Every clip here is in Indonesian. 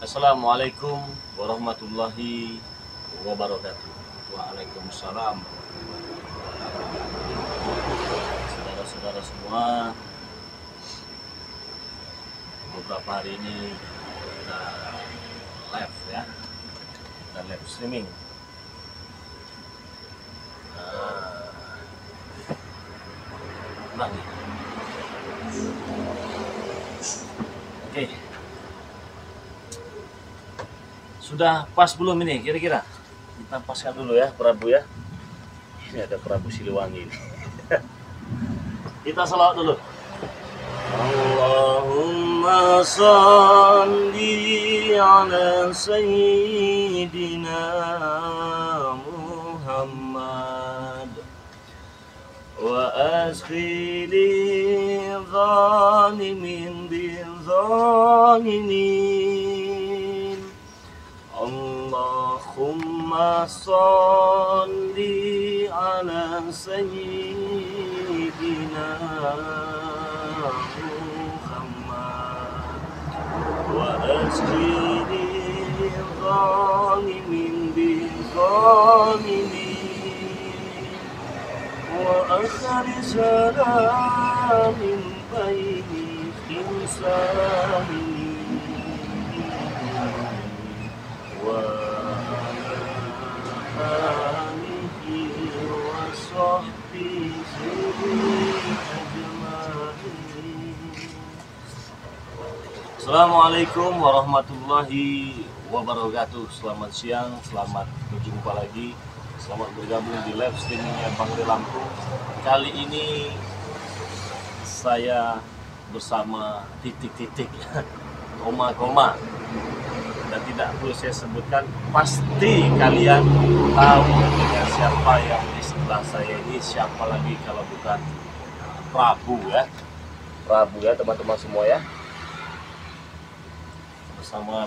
Assalamualaikum warahmatullahi wabarakatuh. Waalaikumsalam. Saudara-saudara semua, beberapa hari ini kita live ya, kita live streaming. Nah, nih. Oke, sudah pas belum ini kira-kira? Kita paskan dulu ya Prabu ya. Ini ada Prabu Siliwangi. Kita selawat dulu. Allahumma salli ala sayyidina Muhammad wa asfili zalimin bil zalimin. Allahumma salli ala sayyidina Muhammad wa asfili zalimin bil zalimin wa akhri salamin baini khimsani wa alihi wa sahbihi ajma'in. Assalamualaikum warahmatullahi wabarakatuh. Selamat siang, selamat berjumpa lagi, selamat bergabung di live streamingnya Bang Ri Lampung. Kali ini saya bersama titik-titik, koma-koma, dan tidak perlu saya sebutkan, pasti kalian tahu ya, siapa yang di sebelah saya ini, siapa lagi kalau bukan Prabu ya. Prabu ya teman-teman semua ya, bersama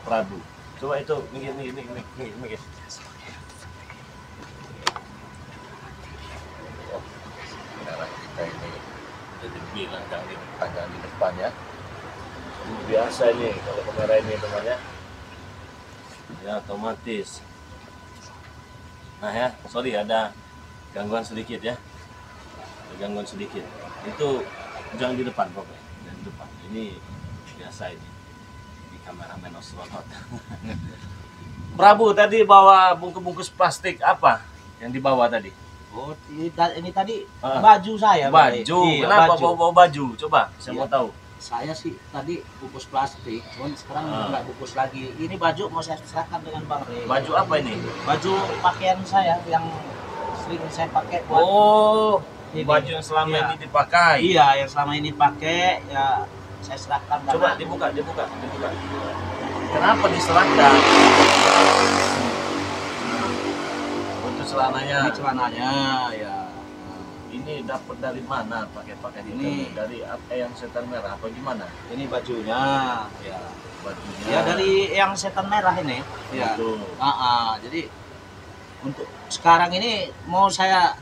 Prabu. Coba itu mikir. Oh, sekarang kita ini jadi bilang jangan di depan ya. Biasa ini kalau kamera ini temannya ya otomatis. Nah ya, sorry ada gangguan sedikit ya, ada gangguan sedikit. Itu jangan di depan pokoknya, jangan di depan. Ini biasa ini di kameramen astronot. Prabu tadi bawa bungkus plastik apa yang dibawa tadi? Oh, ini tadi baju saya. Baju. Iya, Kenapa baju. bawa baju? Coba saya mau tahu. Saya sih tadi bungkus plastik, cuman sekarang Ah. nggak bungkus lagi. Ini baju mau saya serahkan dengan Bang Rey. Baju apa ini? Baju pakaian saya yang sering saya pakai buat Oh, ini. baju yang selama Iya. ini dipakai. Iya, yang selama ini pakai ya saya serahkan. Coba dibuka. Kenapa diserahkan? Untuk celananya. Ini celananya ya. Ini dapat dari mana pakai ini? Ini. Dari yang setan merah apa gimana? Ini bajunya ya. Bajunya. Ya dari yang setan merah ini. Ya. Betul. Jadi untuk sekarang ini mau saya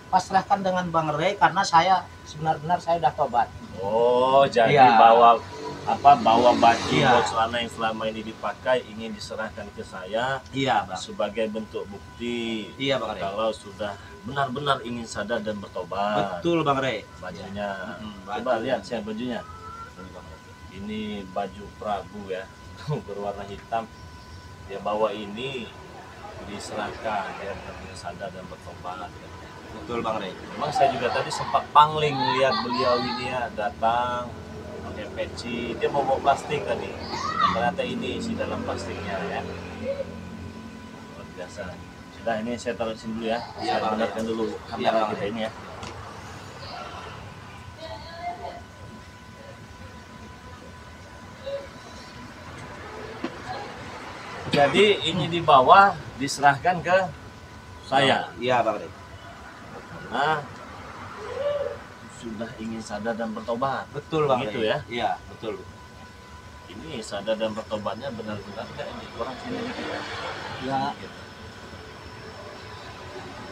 pasrahkan dengan Bang Rey karena saya benar-benar saya udah tobat. Oh, jadi Iya. bawa baju Iya. bawa celana yang selama ini dipakai ingin diserahkan ke saya Iya, Bang. sebagai bentuk bukti Iya, Bang Rey. kalau sudah benar-benar ingin sadar dan bertobat. Betul, Bang Rey. Bajunya. Mm-mm, Coba baju. lihat saya bajunya. Ini baju Prabu ya, berwarna hitam. Dia bawa ini diserahkan dia benar-benar sadar dan bertobat. Betul, Bang Rey. Memang saya juga tadi sempat pangling lihat beliau ini ya datang pakai peci, dia mau bawa plastik tadi. Ternyata ini isi dalam plastiknya ya. Luar biasa. Sudah ini saya taruh sini dulu ya. Iya, Saya Bang. benarkan dulu Iya, kamera Bang. kita ini ya. Jadi ini di bawah diserahkan ke saya. Iya, Bang Rey. Nah, sudah ingin sadar dan bertobat. Betul, Bang Begitu Rey. ya. Iya, betul. Ini sadar dan bertobatnya benar-benar enggak ini kurang sini dikit ya. Ya,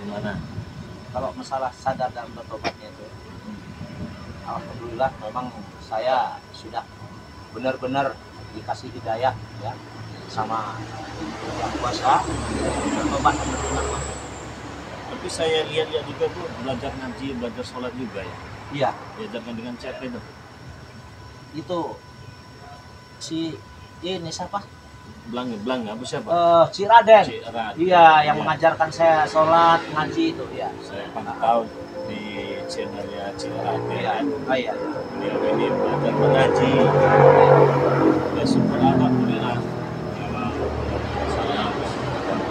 Gimana? kalau masalah sadar dan bertobatnya itu alhamdulillah memang saya sudah benar-benar dikasih hidayah ya sama yang kuasa bertobat benar-benar. Tapi saya lihat juga tuh belajar ngaji, belajar sholat juga ya. Iya, Diajarkan dengan siapa itu? itu si ini siapa? Belang apa siapa? Si Raden. Cik Raden. Iya, yang Iya. mengajarkan saya sholat, ngaji itu ya. Saya pantau di channelnya Cik Raden. Iya, oh, iya. Beliau ini belajar mengaji. Ya syukur alhamdulillah. Kalau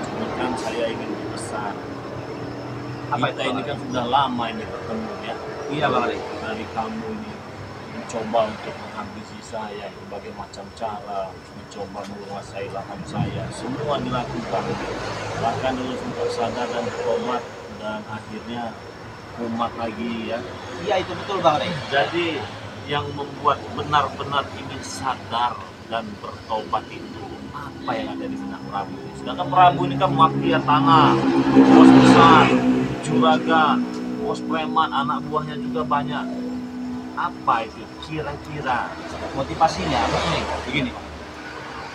cuma kan saya ingin berpesan. Apa Kita itu, ini Bang? kan sudah lama ini bertemu ya. Iya, Bang Ali. Dari kamu ini mencoba untuk menghabisi saya berbagai macam cara, mencoba menguasai lahan saya, semua dilakukan. Bahkan dulu sempat sadar dan bertobat dan akhirnya umat lagi ya. Iya, itu betul Bang Ali. Jadi yang membuat benar-benar ingin sadar dan bertobat itu apa yang ada di benak Prabu? Sedangkan Prabu ini kan mafia tanah, bos besar, juragan, bos preman, anak buahnya juga banyak. Apa itu kira-kira? Motivasinya begini.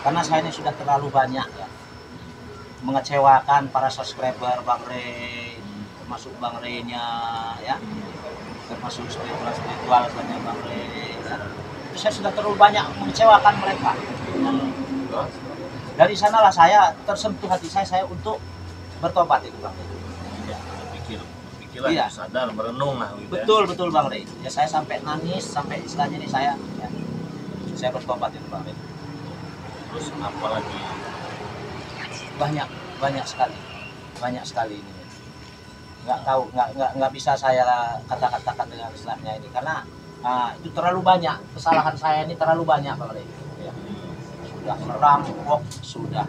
Karena saya ini sudah terlalu banyak ya mengecewakan para subscriber Bang Rey, termasuk Bang Rey-nya ya, termasuk spiritual saja Bang Rey ya. Itu saya sudah terlalu banyak mengecewakan mereka. Dari sanalah saya tersentuh hati saya untuk bertobat itu Bang Rey. Ya, berpikirlah, Iya. sadar, merenung lah gitu ya. Betul Bang Rey. Ya saya sampai nangis, sampai istilahnya ini saya bertobat itu Bang Rey. Terus apa lagi? Banyak sekali ini. Nggak bisa saya katakan dengan istilahnya ini karena itu terlalu banyak kesalahan saya ini terlalu banyak Bang Rey. Ya. Sudah merampok, sudah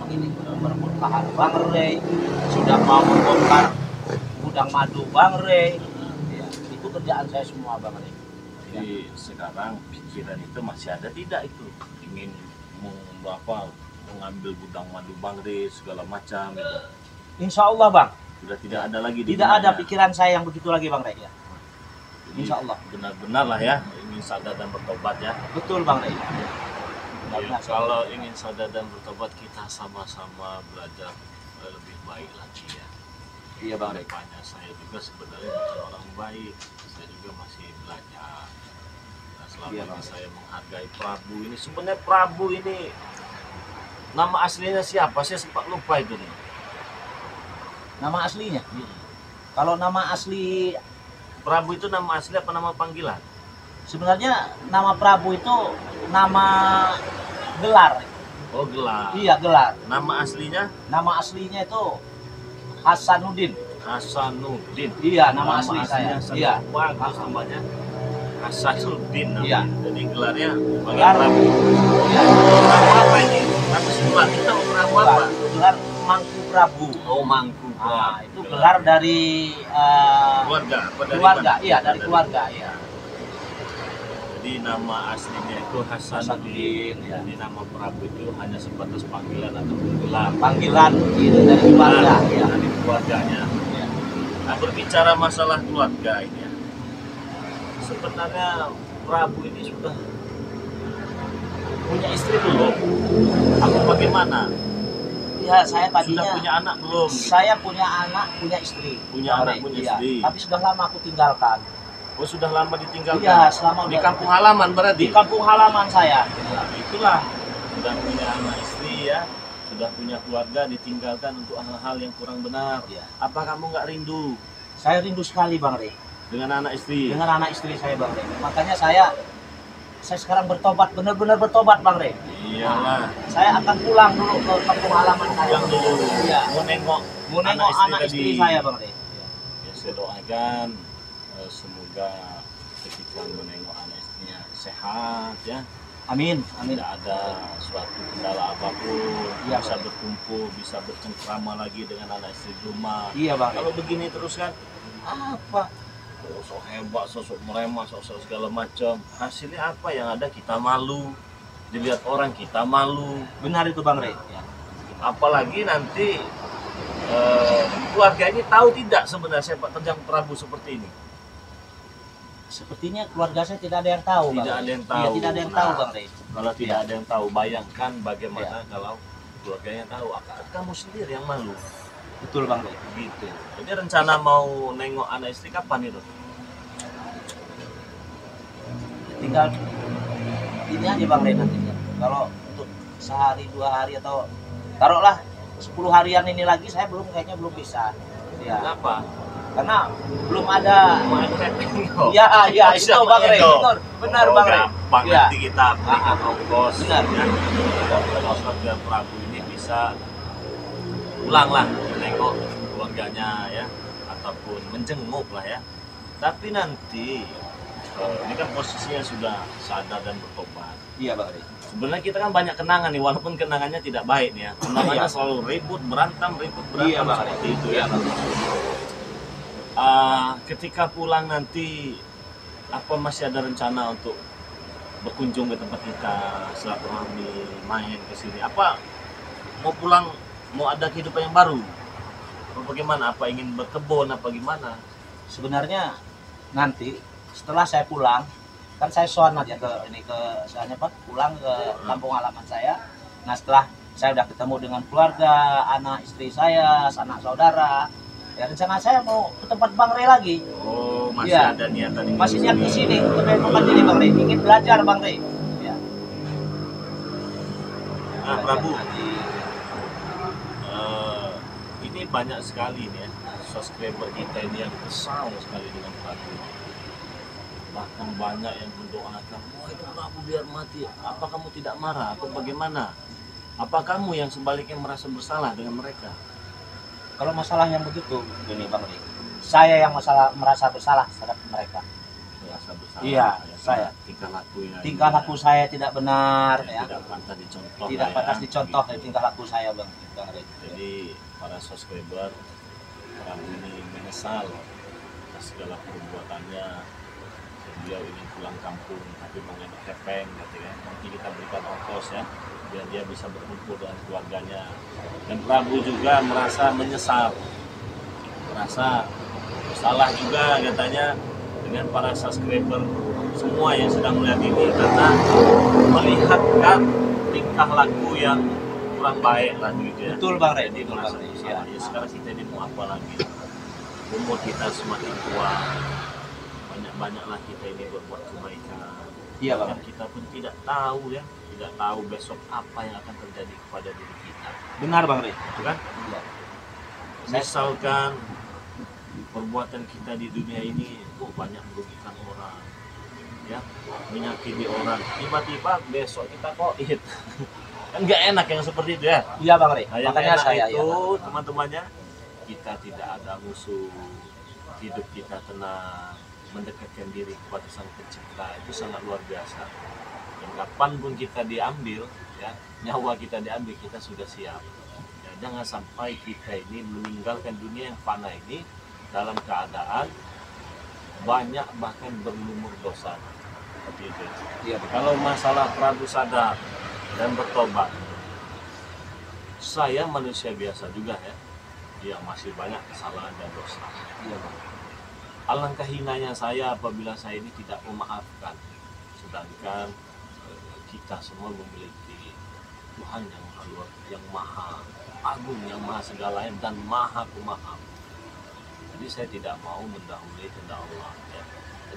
ini merebut lahan Bang Rey, sudah mau membongkar gudang madu Bang Rey. Ya, itu kerjaan saya semua Bang Rey. Jadi sekarang pikiran itu masih ada tidak itu? Ingin mengambil gudang madu Bang Rey segala macam itu. Insya Allah Bang, Sudah tidak ada lagi di tidak ada benaknya. pikiran saya yang begitu lagi Bang Rey ya. Jadi Insya Allah. benar-benar lah ya ingin sadar dan bertobat ya. Betul Bang Rey. Ya, kalau ingin sadar dan bertobat kita sama-sama belajar lebih baik lagi ya. Iya Bang Rey. Depannya saya juga sebenarnya bukan orang baik, saya juga masih belajar. Nah, selama Iya, ini Bang. saya menghargai Prabu ini. Sebenarnya Prabu ini nama aslinya siapa? Saya sempat lupa itu nih. Nama aslinya. Kalau nama asli Prabu itu nama asli apa nama panggilan? sebenarnya nama Prabu itu nama gelar. Oh, gelar. Iya gelar. Nama aslinya Nama aslinya itu Hasanuddin. Hasanuddin. Iya nama asli saya. sangat Iya. bagus namanya. Hasanuddin namanya. Iya. Jadi gelarnya sebagai Gelar. Prabu. Iya. Prabu apa ini? Prabu Sumbar. Kita mau Prabu apa? Itu gelar Mangku Prabu. Oh, Mangku. Nah, itu gelar dari keluarga. Apa dari keluarga. mana? Iya dari keluarga. Iya. Jadi nama aslinya itu Hasanuddin. Ya. Jadi nama Prabu itu hanya sebatas panggilan atau gelar. Panggilan itu dari keluarga. Iya. Dari keluarganya. Iya. Nah, berbicara masalah keluarga ini ya. Sebenarnya Prabu ini sudah punya istri belum? Atau bagaimana? Ya saya Sudah tadinya punya anak belum? saya punya anak, punya istri. Punya Bang anak, Rey. punya Iya. istri. Tapi sudah lama aku tinggalkan. Oh, sudah lama ditinggalkan? Iya, selama di udah- kampung halaman berarti? Di kampung halaman saya. Nah, itulah sudah punya anak istri ya, sudah punya keluarga ditinggalkan untuk hal-hal yang kurang benar. Iya. Apa kamu nggak rindu Saya rindu sekali Bang Rey dengan anak istri? dengan anak istri saya Bang Rey. Makanya saya sekarang bertobat, benar-benar bertobat Bang Rey. Iyalah, Saya akan pulang dulu ke kampung halaman saya. yang dulu Iya. mau nengok Mau nengok anak istri tadi. saya Bang Rey. Ya, saya doakan semoga ketika menengok anak istrinya sehat ya, Amin, amin. tidak ada suatu kendala apapun, Iya, bisa Pak. berkumpul, bisa bercengkrama lagi dengan anak istri di rumah. Iya Bang Rey. Kalau begini terus kan Apa? sosok hebat, sosok meremah, sosok segala macam. Hasilnya apa yang ada? Kita malu. Dilihat orang kita malu. Benar itu Bang Rey. Ya. Apalagi nanti keluarga ini tahu tidak sebenarnya sepak terjang Prabu seperti ini. Sepertinya keluarga saya tidak ada yang tahu. Tidak Bang ada Rey. yang tahu. Iya, tidak ada yang Nah, tahu, Bang Rey. Kalau tidak Iya. ada yang tahu, bayangkan bagaimana kalau keluarganya tahu. Kan kamu sendiri yang malu. Betul, Bang Rey. Gitu. Jadi rencana mau nengok anak istri kapan itu? Tinggal ini aja Bang Rey nantinya. Kalau untuk sehari 2 hari atau taruhlah 10 harian ini lagi saya kayaknya belum bisa. Ya. Kenapa? Karena belum ada. Oh. Iya, iya itu Siapa Bang Rey. itu? Betul. Benar Bang Rey. Gampang, Iya. nanti kita berikan ongkos. Benar. Ya. Ongkos dan Prabu ini bisa pulanglah menengok keluarganya ya, ataupun menjenguk lah ya. Tapi nanti ini kan posisinya sudah sadar dan bertobat. Iya Bang Rey. Sebenarnya kita kan banyak kenangan nih, walaupun kenangannya tidak baik nih ya. Kenangannya Iya. selalu ribut, berantem Iya Bang Rey. seperti itu Iya ya. Bang Rey. Ketika pulang nanti, apa masih ada rencana untuk berkunjung ke tempat kita, silaturahmi, main ke sini? Apa mau pulang, mau ada kehidupan yang baru? Atau bagaimana? Apa ingin berkebun, apa gimana? Sebenarnya nanti setelah saya pulang kan saya soan aja ke ini ke soalnya Pak pulang ke kampung halaman saya. Nah setelah saya udah ketemu dengan keluarga, anak istri saya, sanak saudara, ya rencana saya mau ke tempat Bang Rey lagi. Oh, masih Iya. ada niatan ini. Masih niat ke sini, ke tempat ini Bang Rey, ingin belajar Bang Rey. Ya. Nah, Prabu, Lagi. ini banyak sekali nih ya, subscriber kita ini yang kesal sekali dengan Prabu. Bahkan banyak yang mendoakan, wah itu Prabu biar mati. Apa kamu tidak marah atau bagaimana? Apa kamu yang sebaliknya merasa bersalah dengan mereka? Kalau masalah yang begitu, ini Bang Rey, saya yang merasa bersalah terhadap mereka. Merasa bersalah. Iya, ya, saya. Tingkah lakunya. Tingkah laku saya tidak benar, ya. Tidak pantas dicontoh. Tidak lah pantas ya. dicontoh dari tingkah laku saya Bang Rey. Jadi para subscriber, Prabu ini menyesal atas segala perbuatannya. Beliau ingin pulang kampung tapi mengenai kepeng gitu ya. Nanti kita berikan ongkos ya biar dia bisa berkumpul dengan keluarganya. Dan Prabu juga merasa menyesal, merasa bersalah juga katanya dengan para subscriber semua yang sedang melihat ini karena melihat kan tingkah laku yang kurang baik lah begitu ya. Betul Bang Rey, Jadi betul merasa Bang Rey. bersalah. Ya, sekarang kita ini mau apa lagi? Umur kita semakin tua, banyak-banyaklah kita ini berbuat kebaikan. Iya Bang. Dan kita pun tidak tahu ya, tidak tahu besok apa yang akan terjadi kepada diri kita. Benar Bang Rey. Itu kan? Iya. Misalkan perbuatan kita di dunia ini banyak merugikan orang, ya, menyakiti orang. Tiba-tiba besok kita koit. Kan nggak enak yang seperti itu ya. Iya Bang Rey. Nah, yang Makanya enak saya itu ya. teman-temannya kita tidak ada musuh, hidup kita tenang, mendekatkan diri kepada Sang Pencipta itu sangat luar biasa. Dan kapanpun kita diambil, ya nyawa kita diambil kita sudah siap. Ya, jangan sampai kita ini meninggalkan dunia yang fana ini dalam keadaan banyak bahkan berlumur dosa. Seperti itu. Iya. Kalau masalah Prabu sadar dan bertobat, saya manusia biasa juga ya, yang masih banyak kesalahan dan dosa. Iya Bang. Alangkah hinanya saya apabila saya ini tidak memaafkan, sedangkan kita semua memiliki Tuhan yang maha luar, yang maha agung, yang maha segalanya dan maha pemaaf. Jadi saya tidak mau mendahului kehendak Allah. Ya.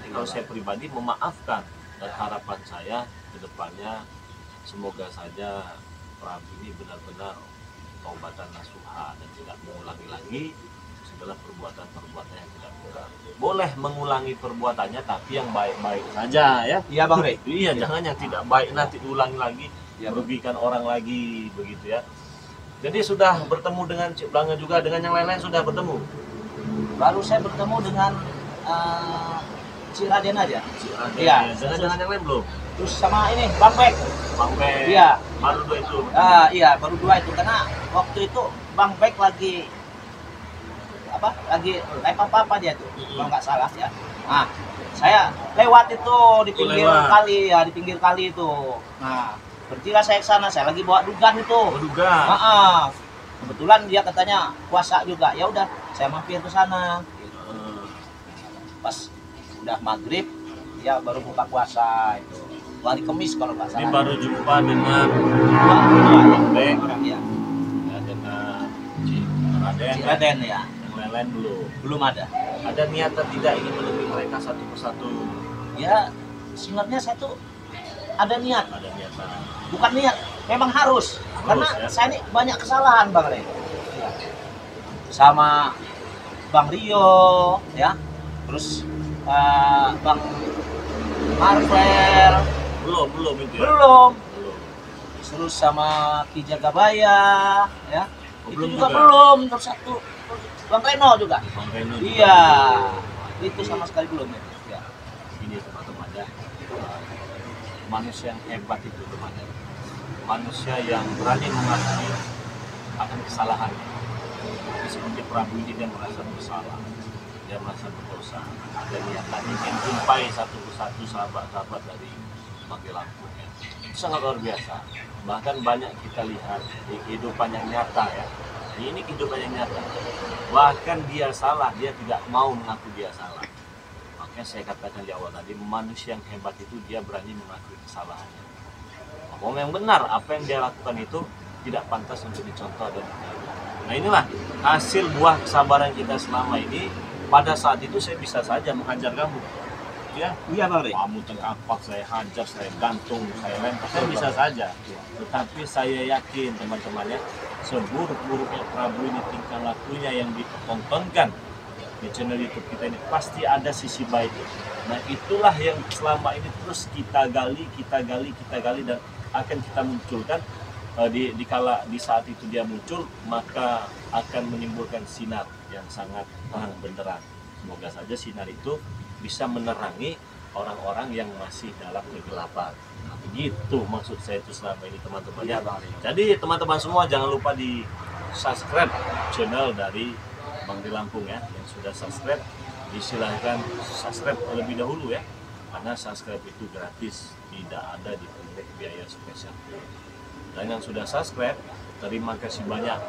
Jadi kalau saya pribadi memaafkan, dan harapan saya ke depannya semoga saja Prabu ini benar-benar taubatan nasuha dan tidak mengulangi lagi segala perbuatan-perbuatan yang tidak benar. Boleh mengulangi perbuatannya tapi yang baik-baik saja ya. Iya Bang Rey. Iya, jangan yang tidak baik nanti diulangi lagi, Iya, Bang. merugikan orang lagi begitu ya. Jadi sudah bertemu dengan Cik Blanga juga, dengan yang lain-lain sudah bertemu. Baru saya bertemu dengan Cik Raden aja. Iya. Dengan yang lain belum? Terus sama ini Bang Bek. Bang Ben. Iya. Baru dua itu. Iya, baru 2 itu karena waktu itu Bang Bek lagi lagi naik apa dia tuh, kalau nggak salah ya. Nah, saya lewat itu di pinggir kali ya, di pinggir kali itu. Nah, bertilah saya ke sana, saya lagi bawa dugan itu. Duga. Kebetulan dia katanya puasa juga. Ya udah, saya mampir ke sana. Pas udah maghrib, Ya baru buka puasa itu. Hari Kamis kalau nggak Ini salah. baru jumpa dengan Bang Beng, ya. ya, dengan Raden, Raden ya. yang lain-lain belum. Belum ada. Ada niatan tidak ingin menemui mereka satu persatu? Ya sebenarnya saya tuh ada niat, Ada niatan. bukan niat, memang harus. Karena ya? saya ini banyak kesalahan Bang Rey. Ya. Sama Bang Rio ya. Terus Bang Marvel Belum itu ya? belum. Belum. Terus sama Ki Jagabaya ya. Oh, Itu belum juga juga? belum. Terus satu Bang Reno juga. Bang Reno juga Iya. belum. Itu sama sekali belum ya. Ya. Ini teman-teman ya, manusia yang hebat itu teman-teman, manusia yang berani mengakui akan kesalahannya. Seperti Prabu ini, dia merasa bersalah, dia merasa berdosa, ada niatan ingin jumpai satu persatu sahabat-sahabat dari Bangkai Lampung ya. Itu sangat luar biasa. Bahkan banyak kita lihat di kehidupan yang nyata ya, ini kehidupan yang nyata, bahkan dia salah, dia tidak mau mengaku dia salah. Makanya saya katakan di awal tadi, manusia yang hebat itu dia berani mengakui kesalahannya. Bahwa yang benar, apa yang dia lakukan itu tidak pantas untuk dicontoh dan ditiru. Nah inilah hasil buah kesabaran kita selama ini. Pada saat itu saya bisa saja menghajar kamu, ya. Iya Bang Rey. Kamu tengkapak, saya hajar, saya gantung, saya lempar, saya bisa saja. Tetapi saya yakin teman-temannya, seburuk-buruknya Prabu ini tingkah lakunya yang ditontonkan di channel YouTube kita ini, pasti ada sisi baiknya. Nah itulah yang selama ini terus kita gali dan akan kita munculkan. Di saat itu dia muncul, maka akan menimbulkan sinar yang sangat terang benderang. Semoga saja sinar itu bisa menerangi orang-orang yang masih dalam kegelapan. Nah, begitu maksud saya itu selama ini teman-teman ya. Jadi teman-teman semua jangan lupa di subscribe channel dari Bangkai Lampung ya. Yang sudah subscribe disilahkan subscribe terlebih dahulu ya, karena subscribe itu gratis, tidak ada dipungut biaya spesial. Dan yang sudah subscribe, terima kasih banyak.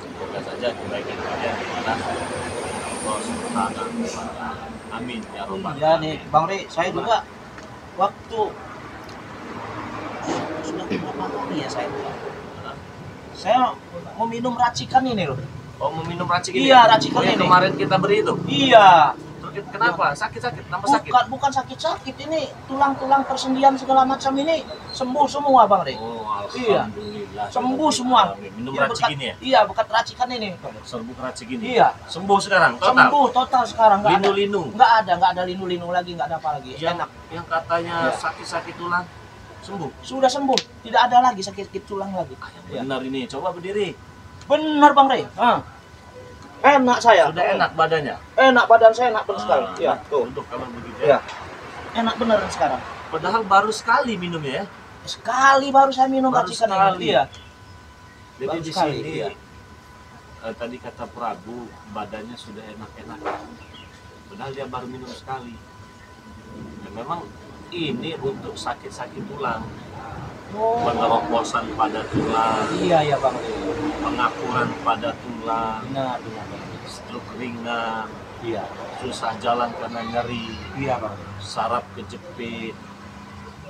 Semoga saja kebaikan kalian di mana Allah Subhanahu wa Ta'ala. Amin ya robbal Ya alamin. nih Bang Rey, saya juga waktu sudah berapa kali ya saya tuh, saya mau minum racikan ini loh. Oh, mau minum racik ini? Iya, racikan yang ini. kemarin kita beri itu. Iya. Terus kenapa? Sakit-sakit, tambah sakit. Bukan sakit-sakit, ini tulang-tulang persendian segala macam ini sembuh semua Bang Rey. Oh, Iya. alhamdulillah. Sembuh semua. Minum Iya, racik berkat- ini ya? Iya, bekat racikan ini. Serbuk racik ini. Iya. Sembuh sekarang total. Sembuh total sekarang, nggak ada. Linu-linu. Nggak ada linu-linu lagi, nggak ada apa lagi. Yang, Enak. yang katanya Iya. sakit-sakit tulang sembuh. Sudah sembuh, tidak ada lagi sakit tulang lagi. Yang Iya. benar ini, coba berdiri. Benar Bang Rey. Enak saya. Sudah enak badannya. Enak badan saya enak benar sekali. Iya, Nah, tuh. untuk kalau begitu Iya. ya. Enak beneran sekarang. Padahal baru sekali minumnya ya. Sekali baru saya minum Baru racikan sekali. ini. Iya. Jadi Baru di sekali, sini iya. tadi kata Prabu badannya sudah enak-enak. Padahal dia baru minum sekali. Dan memang ini untuk sakit-sakit tulang, Oh. pengeroposan pada tulang, Iya Bang Rey. pengapuran pada tulang, Benar. stroke ringan, Iya. susah jalan karena nyeri, Iya Bang. saraf kejepit,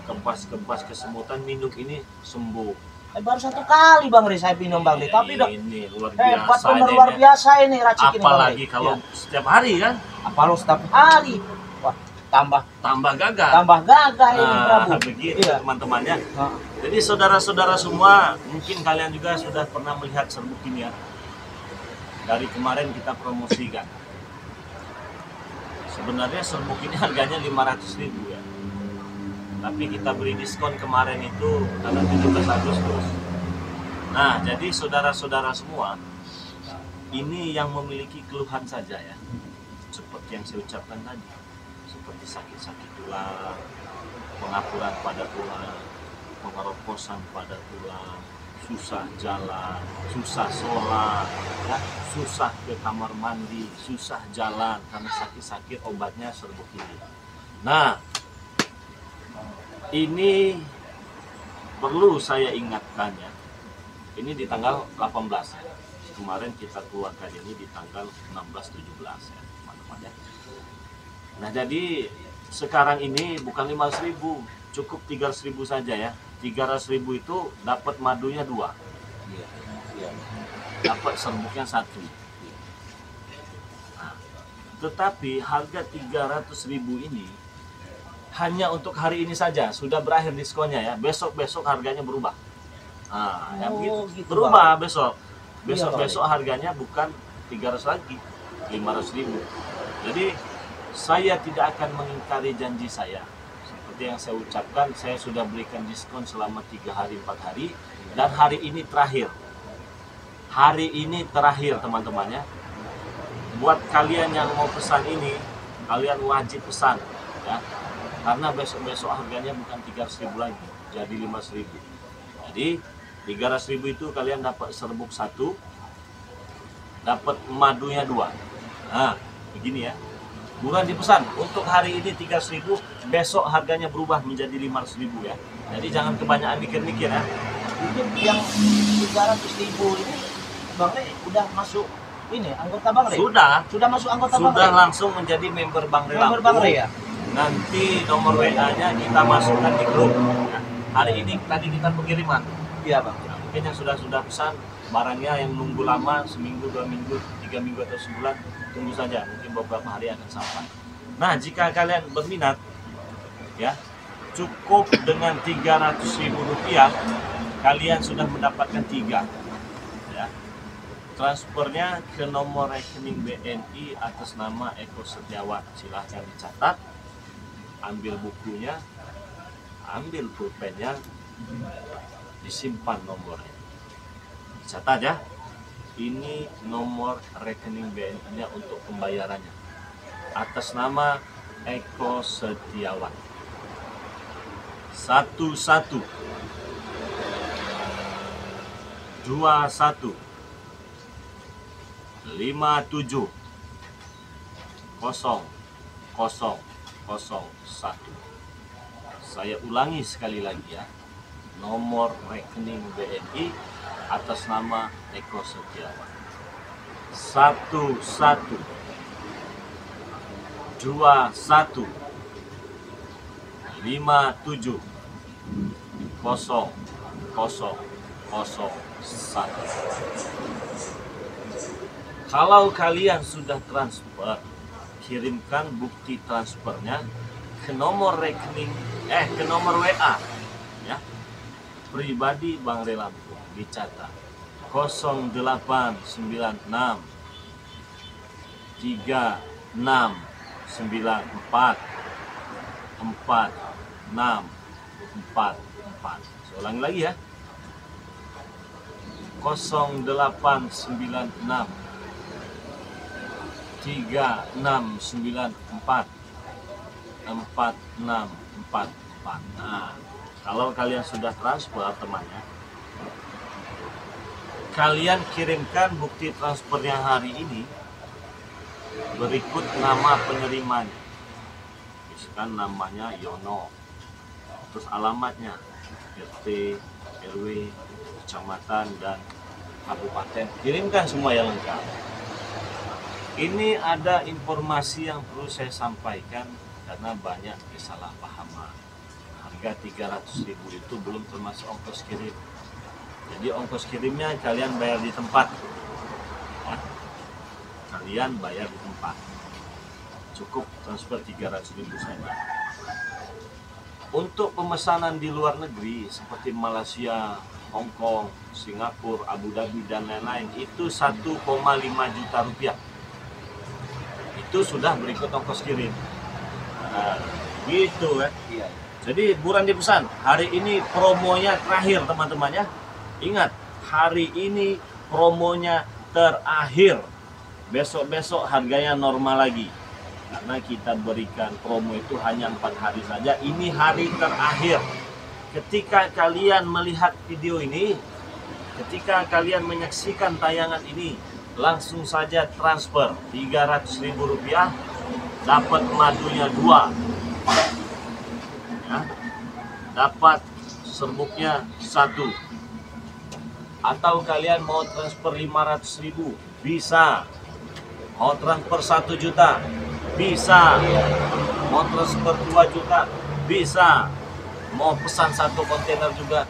kempas-kempas kesemutan, minum ini sembuh. Baru satu kali Bang Rey saya minum Bang Rey, tapi udah Ini luar hebat biasa bener ini, luar ya. biasa ini racik ini Bang Rey. Apalagi kalau Iya. setiap hari kan, Apalagi setiap hari. Wah, tambah tambah gagah. gagah ini Nah, Prabu. begitu Iya. teman-temannya. Nah, Jadi saudara-saudara semua, mungkin kalian juga sudah pernah melihat serbuk ini ya. Dari kemarin kita promosikan. Sebenarnya serbuk ini harganya 500.000 ya. Tapi kita beri diskon kemarin itu tanggal 17 Agustus. Nah, jadi saudara-saudara semua, ini yang memiliki keluhan saja ya. Seperti yang saya ucapkan tadi. Seperti sakit-sakit tulang, pengapuran pada tulang, pengeroposan pada tulang, susah jalan, susah sholat, ya, susah ke kamar mandi, susah jalan karena sakit-sakit, obatnya serbuk ini. Nah, ini perlu saya ingatkan ya. Ini di tanggal 18 ya. Kemarin kita keluarkan ini di tanggal 16-17 ya, teman-teman ya. Nah, jadi sekarang ini bukan 500.000, cukup 300.000 saja ya. 300.000 itu dapat madunya 2, Iya. Iya. dapat serbuknya 1. Nah, tetapi harga 300.000 ini hanya untuk hari ini saja, sudah berakhir diskonnya ya. Besok-besok harganya berubah. Nah, yang Gitu, berubah besok. Iya, Besok-besok harganya bukan 300 lagi, 500.000. Jadi saya tidak akan mengingkari janji saya. Seperti yang saya ucapkan, saya sudah berikan diskon selama 3 hari 4 hari, dan hari ini terakhir. Hari ini terakhir teman-teman ya. Buat kalian yang mau pesan ini, kalian wajib pesan ya. Karena besok-besok harganya bukan 300.000 lagi, jadi 500.000. Jadi 300.000 itu kalian dapat serbuk 1, dapat madunya 2. Nah, begini ya. Bukan dipesan untuk hari ini 300.000, besok harganya berubah menjadi 500.000 ya. Jadi jangan kebanyakan mikir-mikir ya. Itu yang 300.000 ini Bang Rey udah masuk ini anggota Bang Rey? Sudah masuk anggota Bang Rey? Sudah langsung menjadi member Bang Rey. Member Bang Rey ya? Nanti nomor WA-nya kita masukkan di grup. Ya. Hari ini tadi kita pengiriman. Iya Bang. Nah, mungkin yang sudah pesan barangnya yang nunggu lama, seminggu, 2 minggu, 3 minggu atau sebulan, tunggu saja, mungkin beberapa hari akan sampai. Nah, jika kalian berminat ya, cukup dengan 300.000 rupiah kalian sudah mendapatkan 3 ya. Transfernya ke nomor rekening BNI atas nama Eko Setiawan. Silahkan dicatat, ambil bukunya, ambil pulpennya, disimpan nomornya, dicatat ya. Ini nomor rekening BNI-nya untuk pembayarannya atas nama Eko Setiawan. 11 21 57 0001. Saya ulangi sekali lagi ya. Nomor rekening BNI atas nama Eko Setiawan. 11 21 57 0001. Kalau kalian sudah transfer, kirimkan bukti transfernya ke nomor rekening ke nomor WA ya. Pribadi Bang Rey Lampung, dicatat 0896 3694 4644. Saya ulangi lagi ya. 0896 3694 4644. Nah, kalau kalian sudah transfer temannya, kalian kirimkan bukti transfernya hari ini berikut nama penerimanya. Misalkan namanya Yono, terus alamatnya RT, RW, kecamatan, dan kabupaten. Kirimkan semua yang lengkap. Ini ada informasi yang perlu saya sampaikan karena banyak kesalahpahaman. Harga 300.000 itu belum termasuk ongkos kirim. Jadi ongkos kirimnya kalian bayar di tempat. Ya. Kalian bayar di tempat. Cukup transfer 300.000 saja. Untuk pemesanan di luar negeri seperti Malaysia, Hong Kong, Singapura, Abu Dhabi, dan lain-lain, itu 1,5 juta rupiah. Itu sudah berikut ongkos kirim. Nah, gitu ya. Iya. Jadi buruan dipesan. Hari ini promonya terakhir teman-teman ya. Ingat, hari ini promonya terakhir. Besok-besok harganya normal lagi. Karena kita berikan promo itu hanya 4 hari saja. Ini hari terakhir. Ketika kalian melihat video ini, ketika kalian menyaksikan tayangan ini, langsung saja transfer 300.000 rupiah, dapat madunya 2 ya, dapat serbuknya 1. Atau kalian mau transfer 500.000 bisa, mau transfer 1 juta bisa. mau transfer 2 juta bisa, mau pesan 1 kontainer juga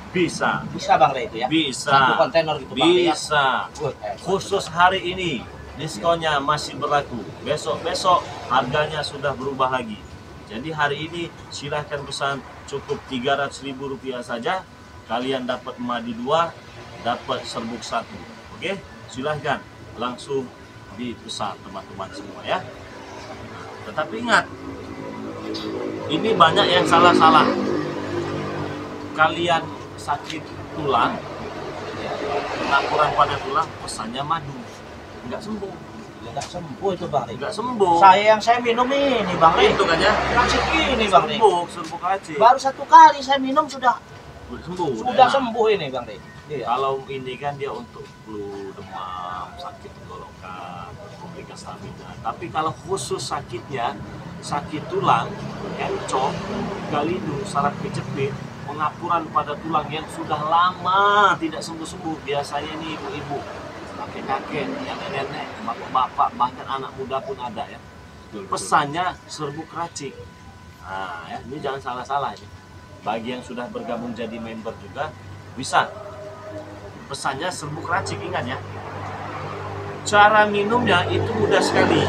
bisa. Bisa Bang Rey itu ya? Bisa. 1 kontainer gitu Bang Rey ya? Bisa. Khusus hari ini diskonnya masih berlaku. Besok harganya sudah berubah lagi. Jadi hari ini silahkan pesan, cukup Rp300.000 saja. Kalian dapat madu 2, dapat serbuk 1. Oke, silahkan langsung dipesan teman-teman semua ya. Tetapi ingat, ini banyak yang salah-salah. Kalian sakit tulang, pengapuran pada tulang, pesannya madu, nggak sembuh. Nggak sembuh itu Bang Rey. Nggak sembuh. Saya minum ini Bang Rey. Itu kan ya. Racik ini Bang Rey. Serbuk racik. Baru 1 kali saya minum sudah sembuh. Sudah sembuh ini Bang Rey. Iya. Kalau ini kan dia untuk flu, demam, sakit tenggorokan, memberikan stamina. Tapi kalau khusus sakitnya, sakit tulang, encok, galidu, saraf kejepit, pengapuran pada tulang yang sudah lama tidak sembuh-sembuh, biasanya ini ibu-ibu, kakek-kakek, nenek-nenek, bapak-bapak, bahkan anak muda pun ada ya. Pesannya serbuk racik. Nah, ya, ini jangan salah-salah ya. Bagi yang sudah bergabung jadi member juga bisa. Pesannya serbuk racik, ingat ya. Cara minumnya itu mudah sekali.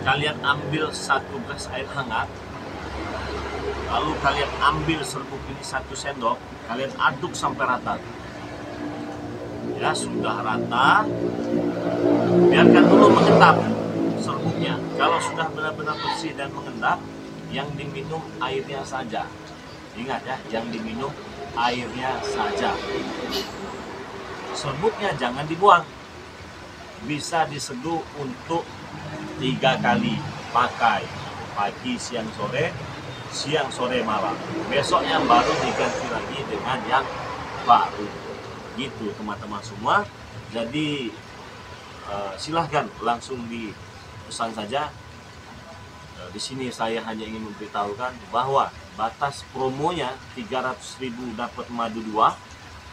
Kalian ambil 1 gelas air hangat, lalu kalian ambil serbuk ini 1 sendok, kalian aduk sampai rata. Ya, sudah rata, biarkan dulu mengendap serbuknya. Kalau sudah benar-benar bersih dan mengendap, yang diminum airnya saja. Ingat ya, yang diminum airnya saja. Serbuknya jangan dibuang. Bisa diseduh untuk 3 kali pakai, pagi, siang, sore, malam. Besoknya baru diganti lagi dengan yang baru. Gitu teman-teman semua. Jadi silahkan langsung dipesan saja. Di sini saya hanya ingin memberitahukan bahwa batas promonya 300.000 dapat madu 2,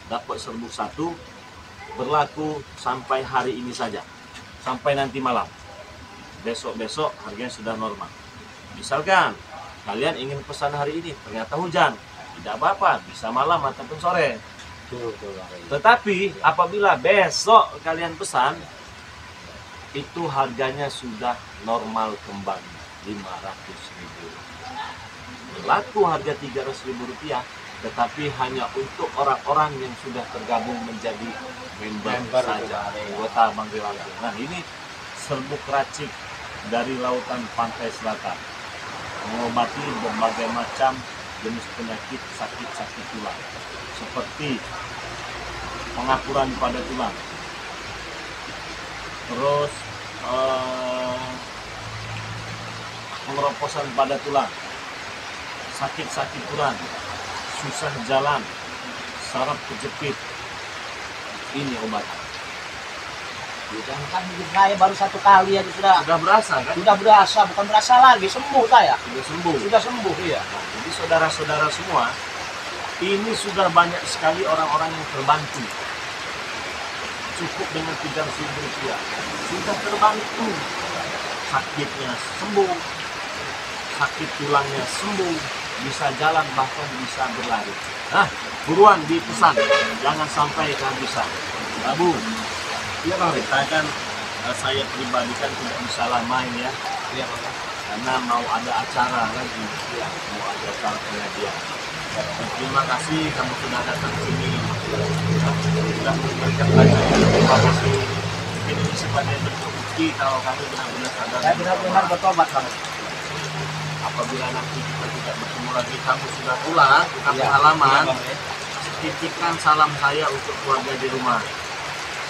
dapat serbuk 1, berlaku sampai hari ini saja, sampai nanti malam. Besok harganya sudah normal. Misalkan kalian ingin pesan hari ini, ternyata hujan, tidak apa-apa, bisa malam ataupun sore. Tetapi apabila besok kalian pesan, itu harganya sudah normal kembali, 500.000. Berlaku harga Rp300.000, tetapi hanya untuk orang-orang yang sudah tergabung menjadi member saja, anggota Bang Rey langsung. Nah, ini serbuk racik dari lautan pantai selatan, mengobati berbagai macam jenis penyakit sakit tulang, seperti pengapuran pada tulang, terus pengeroposan pada tulang, sakit tulang, susah jalan, saraf kejepit. Ini obat. Kan saya baru 1 kali aja sudah Berasa kan? Sudah berasa, bukan berasa lagi, sembuh saya. Sudah sembuh. Iya. Nah, jadi saudara-saudara semua, ini sudah banyak sekali orang-orang yang terbantu. Cukup dengan Rp300.000 sudah terbantu. Sakitnya sembuh, sakit tulangnya sembuh, bisa jalan, bahkan bisa berlari. Nah, buruan dipesan, jangan sampai kehabisan. Gabung. Iya Bang, kita kan saya pribadi kan tidak bisa lama ini ya. Iya Bang. Karena mau ada acara lagi, ya, mau ada acara pengajian. Terima kasih kamu sudah datang ke sini, sudah memberikan pelajaran informasi. Mungkin ini sebagai bentuk bukti kalau kami benar-benar sadar. Saya benar-benar bertobat Bang. Apabila nanti kita tidak bertemu lagi, kamu sudah pulang ke kampung halaman, titipkan salam saya untuk keluarga di rumah.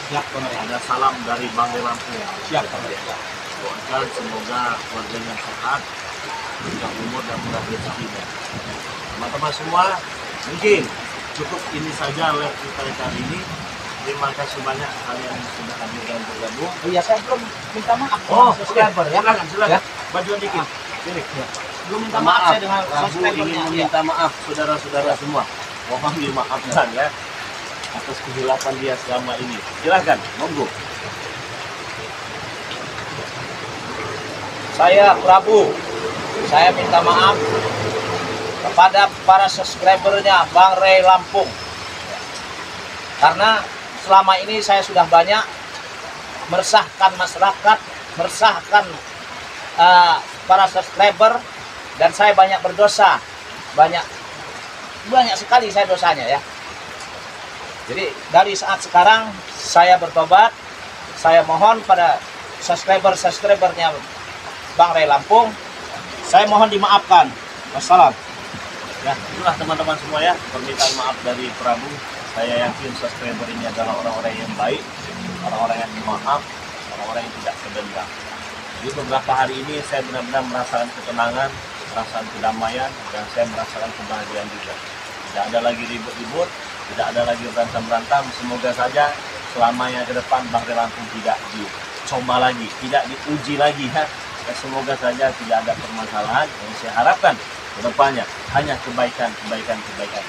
Siap Bang. Ada salam dari Bang Rey Lampung. Siap Bang. Doakan semoga keluarganya sehat, panjang umur dan murah rezekinya. Teman-teman semua, mungkin cukup ini saja live kita kali ini. Terima kasih banyak kalian yang sudah hadir dan bergabung. Iya, saya belum minta maaf. Subscriber ya. Silakan. Ya. Bajuan dikit. Sini. Belum minta maaf saya dengan Rabu ingin subscribernya. meminta maaf saudara-saudara semua. Mohon dimaafkan ya atas kehilapan dia selama ini. Silakan, monggo. Saya Prabu saya minta maaf kepada para subscribernya Bang Ray Lampung, karena selama ini saya sudah banyak meresahkan masyarakat, meresahkan para subscriber, dan saya banyak berdosa, banyak sekali saya dosanya ya. Jadi dari saat sekarang saya bertobat, saya mohon pada subscribernya Bang Ray Lampung, saya mohon dimaafkan. Wassalam. Ya, itulah teman-teman semua ya, permintaan maaf dari Prabu. Saya yakin subscriber ini adalah orang-orang yang baik, orang-orang yang maaf, orang-orang yang tidak kedendam. Jadi beberapa hari ini saya benar-benar merasakan ketenangan, merasakan kedamaian, dan saya merasakan kebahagiaan juga. Tidak ada lagi ribut-ribut, tidak ada lagi berantem-berantem. Semoga saja selamanya ke depan Bang Ray Lampung tidak dicoba lagi, tidak diuji lagi ya. Dan semoga saja tidak ada permasalahan. Yang saya harapkan ke depannya hanya kebaikan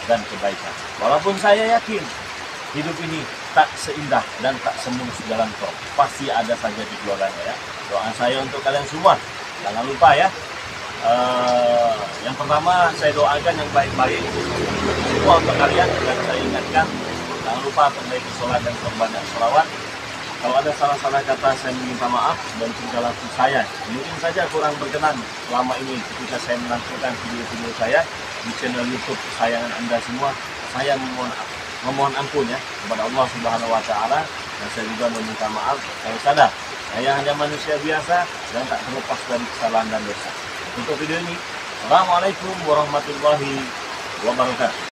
dan kebaikan. Walaupun saya yakin hidup ini tak seindah dan tak semulus jalan tol, pasti ada saja di keluarganya ya. Doa saya untuk kalian semua, jangan lupa ya. Yang pertama saya doakan yang baik-baik semua untuk kalian, dan saya ingatkan jangan lupa perbaiki sholat dan perbanyak sholawat. Kalau ada salah-salah kata saya meminta maaf, dan tinggal laku saya mungkin saja kurang berkenan selama ini ketika saya menampilkan video-video saya di channel YouTube kesayangan Anda semua. Saya memohon ampun ya kepada Allah Subhanahu wa Ta'ala, dan saya juga meminta maaf. Saya sadar saya hanya manusia biasa dan tak terlepas dari kesalahan dan dosa. Untuk video ini, Assalamualaikum warahmatullahi wabarakatuh.